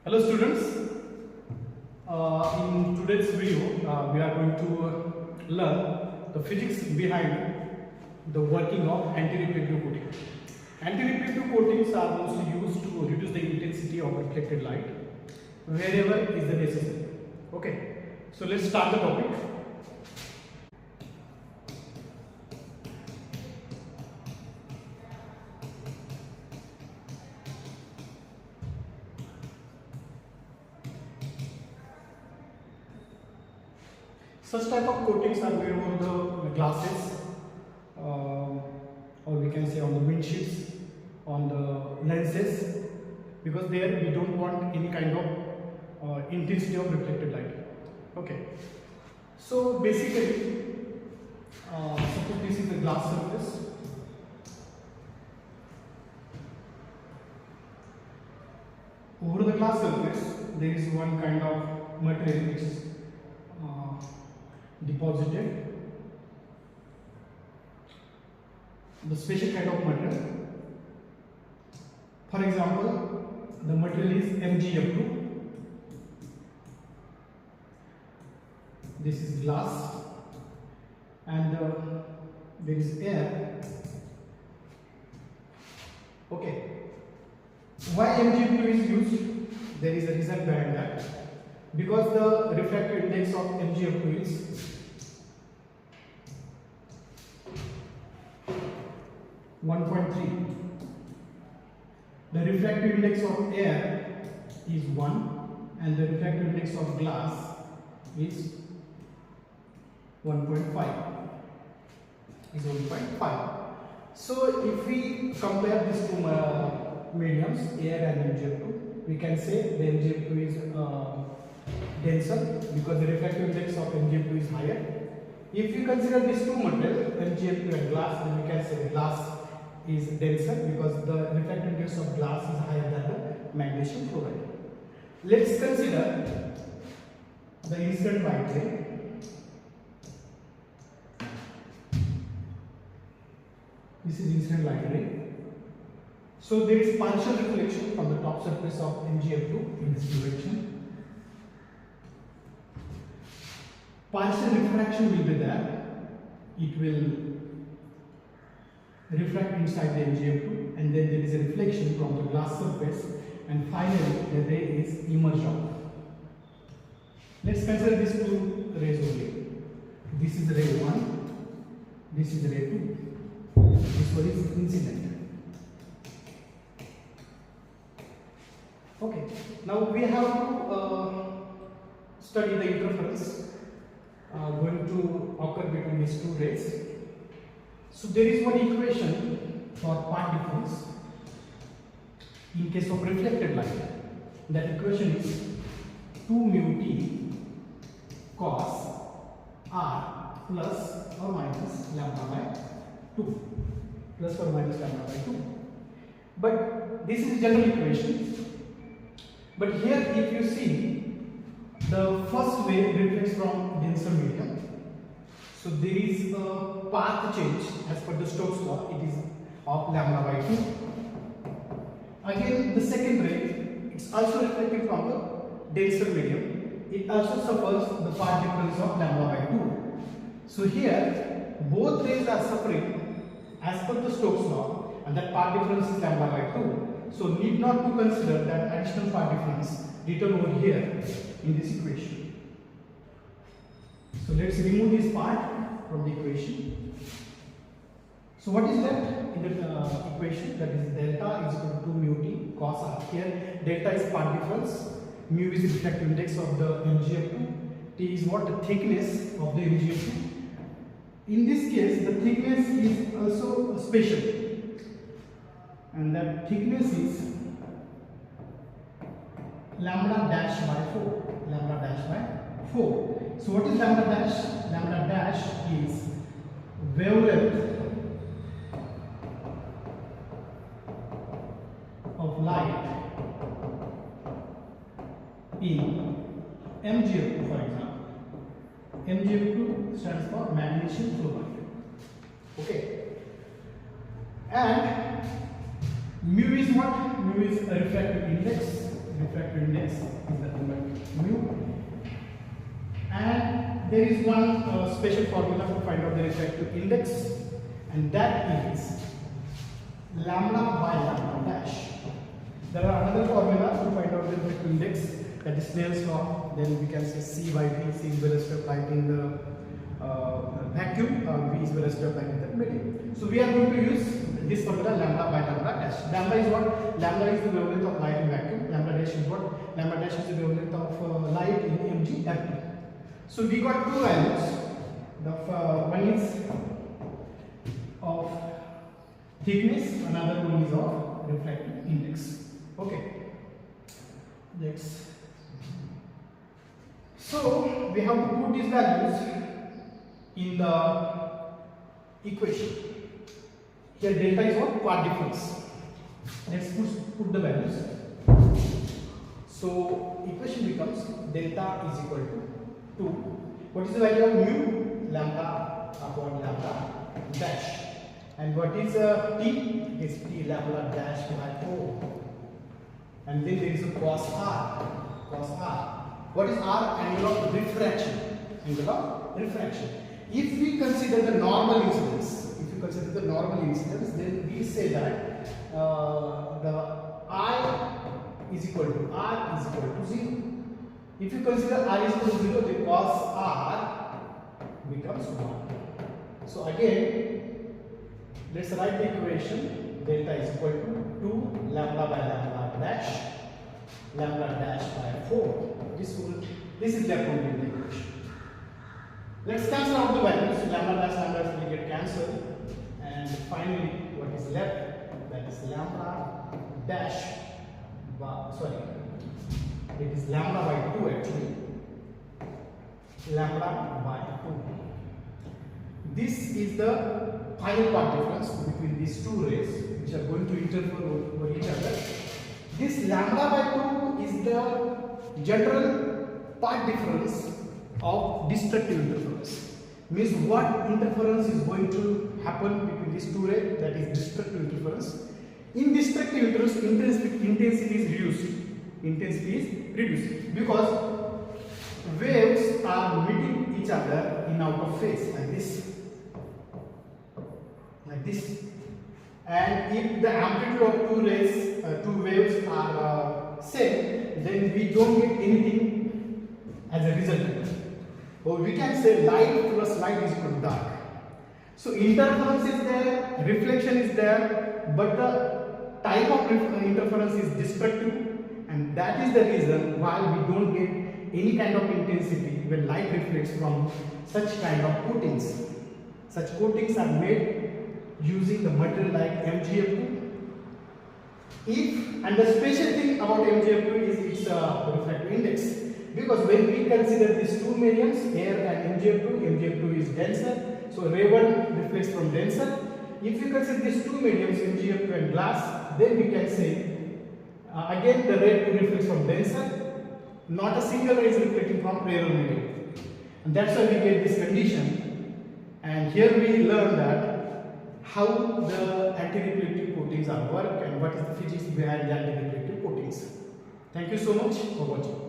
Hello students, in today's video we are going to learn the physics behind the working of anti-reflective coating. Anti-reflective coatings are mostly used to reduce the intensity of reflected light wherever is the necessary. Okay, so let's start the topic. Such type of coatings are made over the glasses, or we can say on the windshields, on the lenses, because there we don't want any kind of intensity of reflected light. Okay, so basically, suppose this is a glass surface. Over the glass surface, there is one kind of material which is deposited, the special kind of material. For example, the material is MgF2. This is glass, and there is air. Okay, why MgF2 is used? There is a reason behind that. Because the refractive index of MgF2 is 1.3. The refractive index of air is 1 and the refractive index of glass is 1.5. So if we compare these two mediums, air and MgF2, we can say the MgF2 is denser because the refractive index of MgF2 is higher. If you consider these two materials, MgF2 and glass, then we can say the glass is denser because the refractive index of glass is higher than the magnesium chloride. Let's consider the incident light ray. This is incident light ray. So there is partial reflection from the top surface of MgF2 in this direction. Partial refraction will be there. It will refract inside the MgF2, and then there is a reflection from the glass surface, and finally the ray is emerged out. Let's consider these two rays only. This is ray 1, this is ray 2, this one is incident. Okay, now we have to study the interference going to occur between these two rays. So there is one equation for path difference in case of reflected light. That equation is 2 mu t cos r plus or minus lambda by 2, plus or minus lambda by 2. But this is general equation. But here if you see, the first wave reflects from denser medium. So there is a path change as per the Stokes law. It is of lambda by 2. Again, the second ray, it's also reflecting from the denser medium. It also suffers the path difference of lambda by 2. So here, both rays are suffering as per the Stokes law, and that path difference is lambda by 2. So need not to consider that additional path difference written over here in this equation. So let's remove this part from the equation. So what is left in the equation? That is delta is equal to 2 mu t cos r. Here delta is path difference, mu is the refractive index of the MgF2, t is what? The thickness of the MgF2. In this case, the thickness is also special, and that thickness is lambda dash by 4. Lambda dash by 4. So what is lambda dash? Lambda dash is wavelength of light in MgF2, for example. MgF2 stands for magnesium chloride. Okay. And mu is what? Mu is a refractive index. refractive index is nothing but mu. And there is one special formula to find out the refractive index, and that is lambda by lambda dash. There are another formula to find out the refractive index, that is Snell's law. Then we can say C by V, C is velocity of light in the vacuum, V is velocity of light in the medium. So we are going to use this formula, lambda by lambda dash. Lambda is what? Lambda is the wavelength of light in vacuum. Lambda dash is what? Lambda dash is the wavelength of light in MgFT. So we got two values. The one is of thickness, another one is of refractive index. Okay. Next. So we have to put these values in the equation. Here delta is what? Path difference. Let's put the values. So equation becomes delta is equal to 2. What is the value of mu? Lambda upon lambda dash. And what is t? Is t lambda dash by 4. And then there is a cos r. Cos r. What is r? Angle of refraction. Angle of refraction. If we consider the normal incidence, then we say that the I is equal to r is equal to 0. If you consider r is equal to 0, the cos r becomes 1. So again, let's write the equation. Delta is equal to 2 lambda by lambda dash, lambda dash by 4. This is left only in the equation. Let's cancel out the values. Lambda dash will get cancelled. And finally, what is left? That is lambda dash by, it is lambda by 2 actually. Lambda by 2. This is the final path difference between these two rays which are going to interfere over each other. This lambda by 2 is the general path difference of destructive interference. Means what interference is going to happen between these two rays, that is destructive interference. In destructive interference, intensity is reduced. Intensity is reduced because waves are meeting each other in outer phase like this. Like this. And if the amplitude of two waves are same, then we don't get anything as a result. Or we can say light plus light is equal to dark. So interference is there, reflection is there, but the type of interference is destructive, and that is the reason why we don't get any kind of intensity when light reflects from such kind of coatings. Such coatings are made using the material like MgF2. And the special thing about MgF2 is its refractive index. Because when we consider these two mediums, air and MgF2 is denser, so ray 1 reflects from denser. If you consider these two mediums, MgF2 and glass, then we can say again the ray 2 reflects from denser, not a single ray is reflecting from rarer medium. And that's why we get this condition. And here we learn that how the antireflective coatings are work and what is the physics behind the antireflective coatings. Thank you so much for watching.